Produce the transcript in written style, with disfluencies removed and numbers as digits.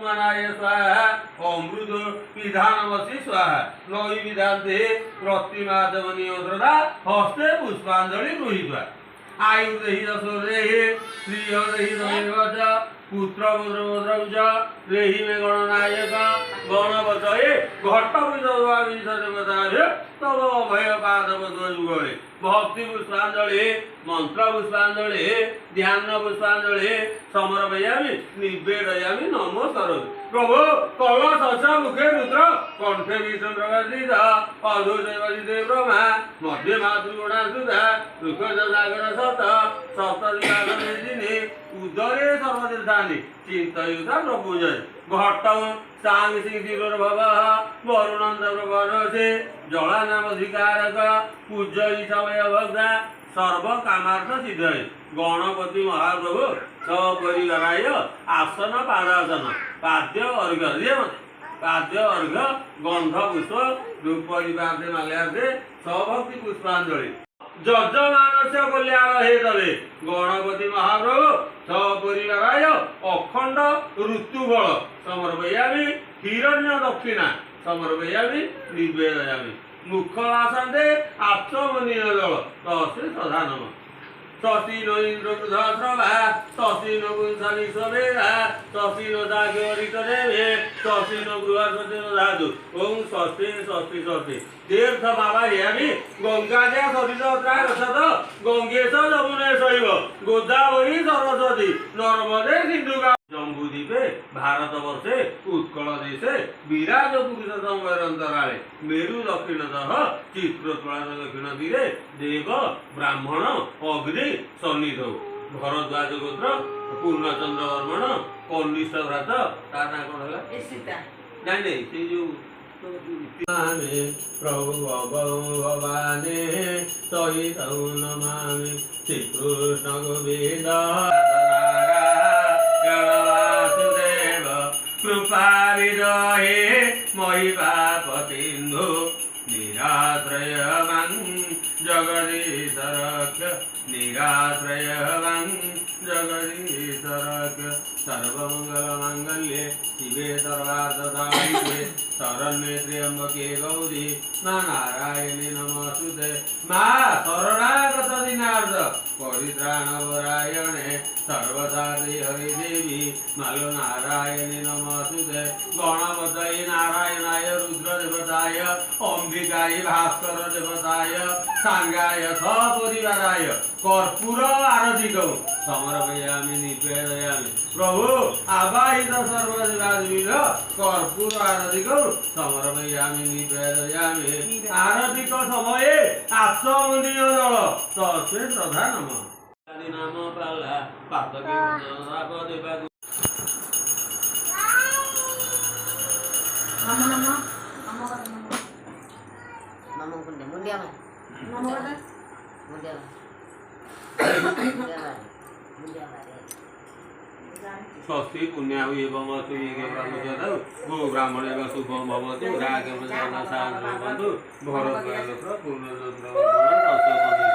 मनाय स्वाहा अमृत विधानवसी स्वाहा नई विधानते प्रतिमाधवनियोद्रदा हस्ते पुष्पांजलि गृहीत्वा आयुर्देहि दशोरेहि श्रीहरेहि दमेवच पुत्र पुत्रपुत्रौ रेहि मे गणनायक गणपतये घट्टविदवाविंशदेवताभ्य तव अभय पादपद्मयुगले भक्ति पुष्पांजलि मंत्र पुष्पांजलि ध्यान पुष्पांजलि समर्पयामि निवेदयामि नमो सरस्वती प्रभु कलश मुखे रुद्र कंठे विचंद्रवादित अधोदेवदिते ब्रह्मा मध्ये मातृगुणा सुधा रुखसागर सत सप्तदिने उदरे सर्वतीर्थानि चिंतयुता प्रभु जय घट्टं सांग सिंह भव वरुणंद प्रभरसे जला नाम अधिकारक पूज्य ईशवय भक्ता सर्व कामार्थ सिद्धय गणपति महाप्रभु सपरिवाराय आसन पादासन पाद्य अर्घ्य पाद्य अर्घ्य गंध पुष्प धूपदीपांते माल्यार्थे सभक्ति पुष्पांजलि जजमानस्य कल्याण हेतवे गणपति महाप्रभु सपरिवाराय अखंड ऋतुफल समर्पयामि हिरण्य दक्षिणा समर्पयामि निवेदयामि मुखवासन्ते आत्मनीय जल तस्मै सदा नमः शशि नो इंद्र प्रभा शशि नो पुंसानि सवेदा शशि नो दाग्यरितदेवे शशि नो बृहस्पति धातु ओं षष्ठी षष्ठी षष्ठी तीर्थ बाबा यामी गंगाजा सरित गंगेश जमुने शैव गोदावरी सरस्वती नर्मदे सिंधु जम्बूद्वीपे भारत वर्षे उत्कल देशे विराज पुरुष अंतराले मेरु दक्षिणतः चित्रतोला दक्षिण तीरे देव ब्राह्मण अग्नि सन्निधौ भरद्वाज गोत्र पूर्णचंद्र वर्मण कनिष्ठ भ्रात तार ना कौन है नहीं नहीं से जो प्रभु भगवाने सहित नमामि श्रीकृष्ण गोविंद कृपा विदहे महिपाप सिंधु निराश्रय जगदीश रक्ष निराश्रय जगदीश रक्ष सर्वमंगल मांगल्ये शिवे सर्वार्थ साधिके शरण्ये त्र्यंबके गौरी मां नारायणी नमोस्तुते मां शरणागत दीनार्थ परित्राण परायणे सर्वसाधि हरिदेवी मालो नारायणी नमोस्तुते गणपतये नारायणाय रुद्रदेवताय अंबिकाय भास्कर देवताय सांगाय सपरिवाराय कर्पूर आरतिकं समर्पयामि निवेदयामि प्रभु आवाहित सर्वदेवादिभिः कर्पूर आरतिकं समर्पयामि निवेदयामि आरतिक समये आत्मनीय जल तस्मै सदा नमः नाम पाला पातके देवा नमो नमो नमो नमो कुंडे मुंडिया में नमो मुंडिया स्वस्ति पुण्याहु एवं गो ब्राह्मणे शुभम भवतु रागम जन साधु भरद्वाज पूर्णचंद्र